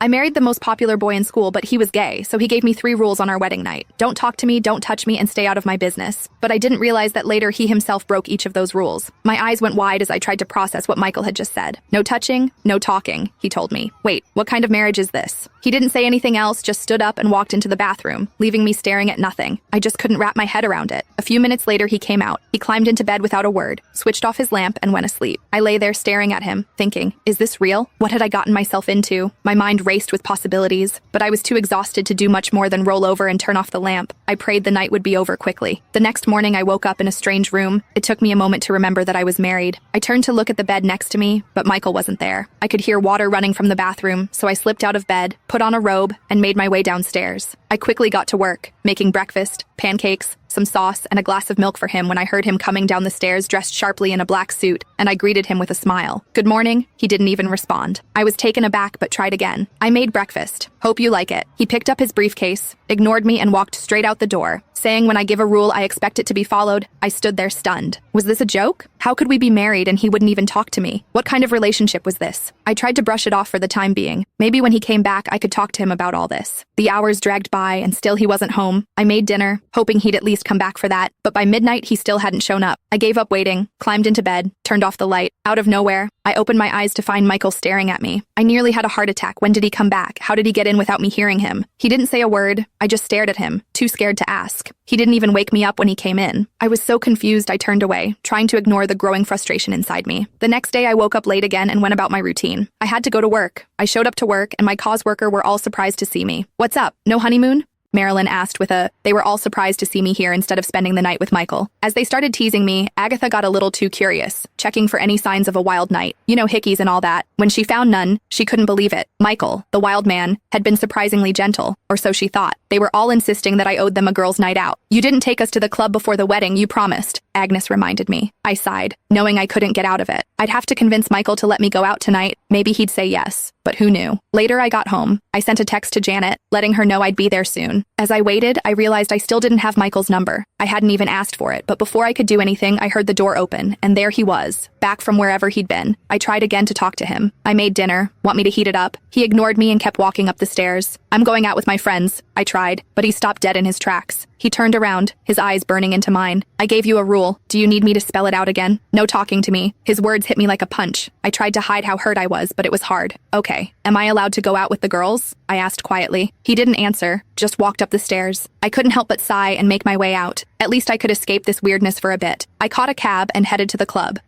I married the most popular boy in school, but he was gay, so he gave me 3 rules on our wedding night. Don't talk to me, don't touch me, and stay out of my business. But I didn't realize that later he himself broke each of those rules. My eyes went wide as I tried to process what Michael had just said. No touching, no talking, he told me. Wait, what kind of marriage is this? He didn't say anything else, just stood up and walked into the bathroom, leaving me staring at nothing. I just couldn't wrap my head around it. A few minutes later, he came out. He climbed into bed without a word, switched off his lamp, and went asleep. I lay there staring at him, thinking, is this real? What had I gotten myself into? My mind raced with possibilities, but I was too exhausted to do much more than roll over and turn off the lamp. I prayed the night would be over quickly. The next morning, I woke up in a strange room. It took me a moment to remember that I was married. I turned to look at the bed next to me, but Michael wasn't there. I could hear water running from the bathroom, so I slipped out of bed, put on a robe, and made my way downstairs. I quickly got to work, making breakfast, pancakes, some sauce, and a glass of milk for him when I heard him coming down the stairs dressed sharply in a black suit, and I greeted him with a smile. Good morning. He didn't even respond. I was taken aback but tried again. I made breakfast. Hope you like it. He picked up his briefcase, ignored me, and walked straight out the door, saying when I give a rule I expect it to be followed. I stood there stunned. Was this a joke? How could we be married and he wouldn't even talk to me? What kind of relationship was this? I tried to brush it off for the time being. Maybe when he came back I could talk to him about all this. The hours dragged by and still he wasn't home. I made dinner, hoping he'd at least come back for that, but by midnight he still hadn't shown up. I gave up waiting, climbed into bed, turned off the light. Out of nowhere, I opened my eyes to find Michael staring at me. I nearly had a heart attack. When did he come back? How did he get in without me hearing him? He didn't say a word. I just stared at him, too scared to ask. He didn't even wake me up when he came in. I was so confused I turned away, trying to ignore the growing frustration inside me. The next day I woke up late again and went about my routine. I had to go to work. I showed up to work and my cause worker were all surprised to see me. What's up? No honeymoon? Marilyn asked they were all surprised to see me here instead of spending the night with Michael. As they started teasing me, Agatha got a little too curious, checking for any signs of a wild night. You know, hickeys and all that. When she found none, she couldn't believe it. Michael, the wild man, had been surprisingly gentle, or so she thought. They were all insisting that I owed them a girls' night out. You didn't take us to the club before the wedding, you promised, Agnes reminded me. I sighed, knowing I couldn't get out of it. I'd have to convince Michael to let me go out tonight. Maybe he'd say yes, but who knew? Later I got home. I sent a text to Janet, letting her know I'd be there soon. As I waited, I realized I still didn't have Michael's number. I hadn't even asked for it, but before I could do anything, I heard the door open, and there he was, back from wherever he'd been. I tried again to talk to him. I made dinner. Want me to heat it up? He ignored me and kept walking up the stairs. I'm going out with my friends, I tried, but he stopped dead in his tracks. He turned around, his eyes burning into mine. I gave you a rule. Do you need me to spell it out again? No talking to me. His words hit me like a punch. I tried to hide how hurt I was, but it was hard. Okay, am I allowed to go out with the girls? I asked quietly. He didn't answer, just walked up the stairs. I couldn't help but sigh and make my way out. At least I could escape this weirdness for a bit. I caught a cab and headed to the club.